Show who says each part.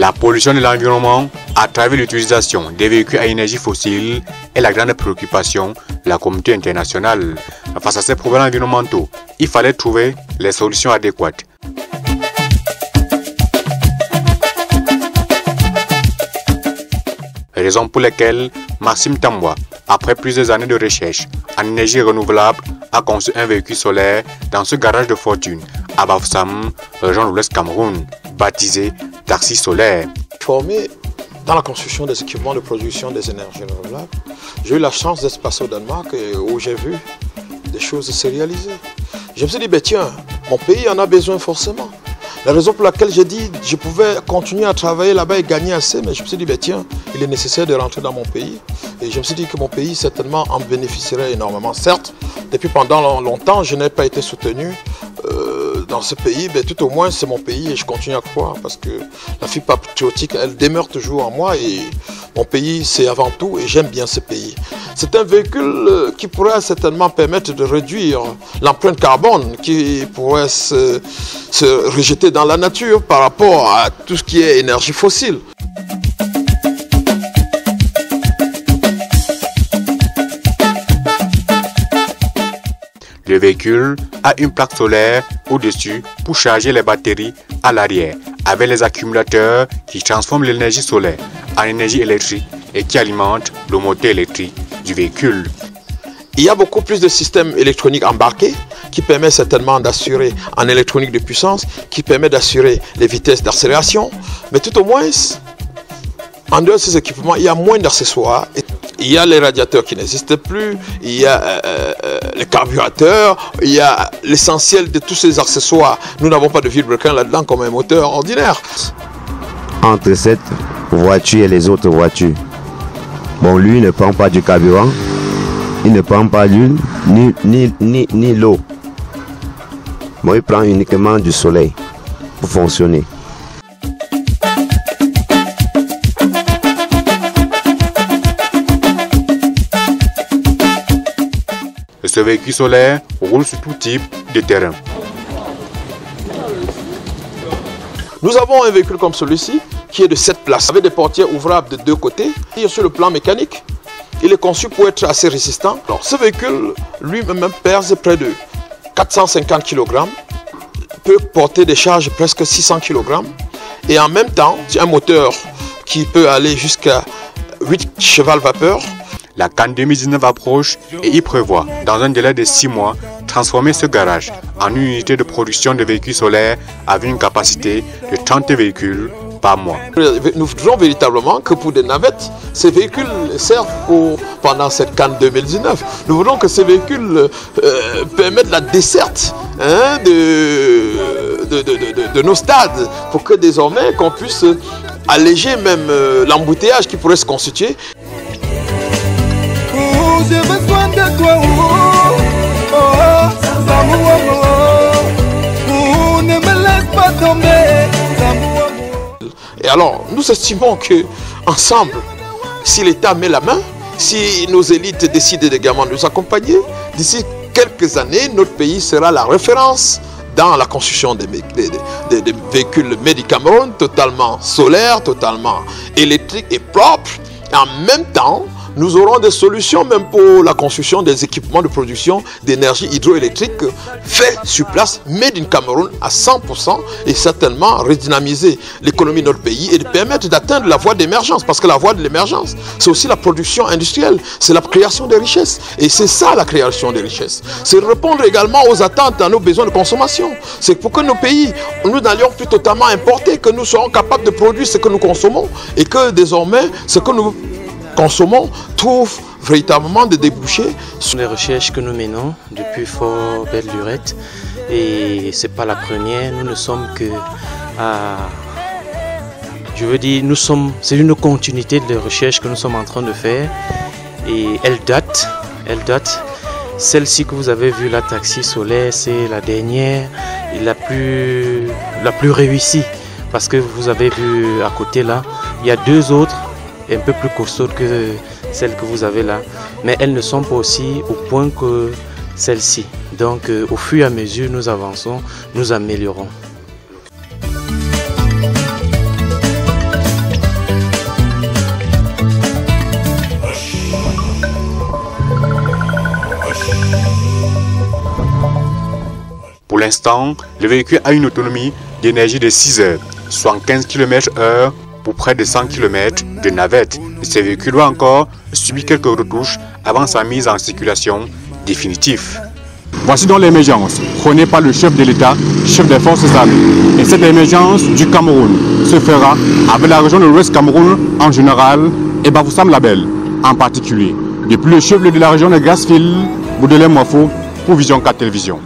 Speaker 1: La pollution de l'environnement à travers l'utilisation des véhicules à énergie fossile est la grande préoccupation de la communauté internationale. Face à ces problèmes environnementaux, il fallait trouver les solutions adéquates. Raison pour laquelle Maxime Tambwa, après plusieurs années de recherche en énergie renouvelable, a conçu un véhicule solaire dans ce garage de fortune à Bafoussam, région de l'Ouest Cameroun, baptisé Taxi Solaire.
Speaker 2: Formé dans la construction des équipements de production des énergies renouvelables, j'ai eu la chance d'être passé au Danemark où j'ai vu des choses se réaliser. Je me suis dit, ben tiens, mon pays en a besoin forcément. La raison pour laquelle j'ai dit je pouvais continuer à travailler là-bas et gagner assez, mais je me suis dit, ben tiens, il est nécessaire de rentrer dans mon pays. Et je me suis dit que mon pays certainement en bénéficierait énormément. Certes, depuis pendant longtemps, je n'ai pas été soutenu dans ce pays, mais tout au moins c'est mon pays et je continue à croire parce que la fibre patriotique, elle demeure toujours en moi et mon pays c'est avant tout et j'aime bien ce pays. C'est un véhicule qui pourrait certainement permettre de réduire l'empreinte carbone qui pourrait se rejeter dans la nature par rapport à tout ce qui est énergie fossile.
Speaker 1: Le véhicule a une plaque solaire au-dessus pour charger les batteries à l'arrière, avec les accumulateurs qui transforment l'énergie solaire en énergie électrique et qui alimentent le moteur électrique du véhicule.
Speaker 2: Il y a beaucoup plus de systèmes électroniques embarqués qui permettent certainement d'assurer en électronique de puissance, qui permet d'assurer les vitesses d'accélération, mais tout au moins, en dehors de ces équipements, il y a moins d'accessoires. Il y a les radiateurs qui n'existent plus, il y a les carburateurs, il y a l'essentiel de tous ces accessoires. Nous n'avons pas de vilebrequin là-dedans comme un moteur ordinaire.
Speaker 3: Entre cette voiture et les autres voitures, bon, lui ne prend pas du carburant, il ne prend pas l'huile ni l'eau. Bon, il prend uniquement du soleil pour fonctionner.
Speaker 1: Ce véhicule solaire roule sur tout type de terrain.
Speaker 2: Nous avons un véhicule comme celui-ci qui est de 7 places avec des portières ouvrables de deux côtés. Et sur le plan mécanique, il est conçu pour être assez résistant. Alors, ce véhicule lui-même pèse près de 450 kg, peut porter des charges presque 600 kg et en même temps, c'est un moteur qui peut aller jusqu'à 8 cheval-vapeur.
Speaker 1: La CAN 2019 approche et il prévoit, dans un délai de 6 mois, transformer ce garage en une unité de production de véhicules solaires avec une capacité de 30 véhicules par mois.
Speaker 2: Nous voudrons véritablement que pour des navettes, ces véhicules servent pendant cette CAN 2019. Nous voulons que ces véhicules permettent la desserte de nos stades pour que désormais qu'on puisse alléger même l'embouteillage qui pourrait se constituer.
Speaker 4: J'ai besoin de toi, ne me laisse pas tomber.
Speaker 2: Et alors, nous estimons que ensemble, si l'État met la main, si nos élites décident également de nous accompagner, d'ici quelques années, notre pays sera la référence dans la construction des véhicules made in Cameroun, totalement solaires, totalement électriques et propres. Et en même temps, nous aurons des solutions même pour la construction des équipements de production d'énergie hydroélectrique faits sur place, made in Cameroun à 100% et certainement redynamiser l'économie de notre pays et de permettre d'atteindre la voie d'émergence. Parce que la voie de l'émergence, c'est aussi la production industrielle, c'est la création des richesses. Et c'est ça la création des richesses. C'est répondre également aux attentes, à nos besoins de consommation. C'est pour que nos pays, nous n'allions plus totalement importer, que nous serons capables de produire ce que nous consommons et que désormais, ce que nous consommons trouve véritablement des débouchés.
Speaker 5: Ce sont les recherches que nous menons depuis Fort Belle Lurette et ce n'est pas la première, nous ne sommes que je veux dire, c'est une continuité de recherches que nous sommes en train de faire et elle date. Celle-ci que vous avez vue, la Taxi Solaire, c'est la dernière et la plus réussie parce que vous avez vu à côté là, il y a deux autres un peu plus costaudes que celles que vous avez là, mais elles ne sont pas aussi au point que celle-ci. Donc au fur et à mesure nous avançons, nous améliorons.
Speaker 1: l'instant, le véhicule a une autonomie d'énergie de 6 heures, soit 15 km/h pour près de 100 km de navette. Et ce véhicule doit encore subir quelques retouches avant sa mise en circulation définitive. Voici donc l'émergence prônée par le chef de l'État, chef des forces armées. Et cette émergence du Cameroun se fera avec la région de l'Ouest Cameroun en général et Bafoussam Label en particulier. Depuis le chef de la région de Grassfield, Baudelaire Moifo pour Vision 4 Télévision.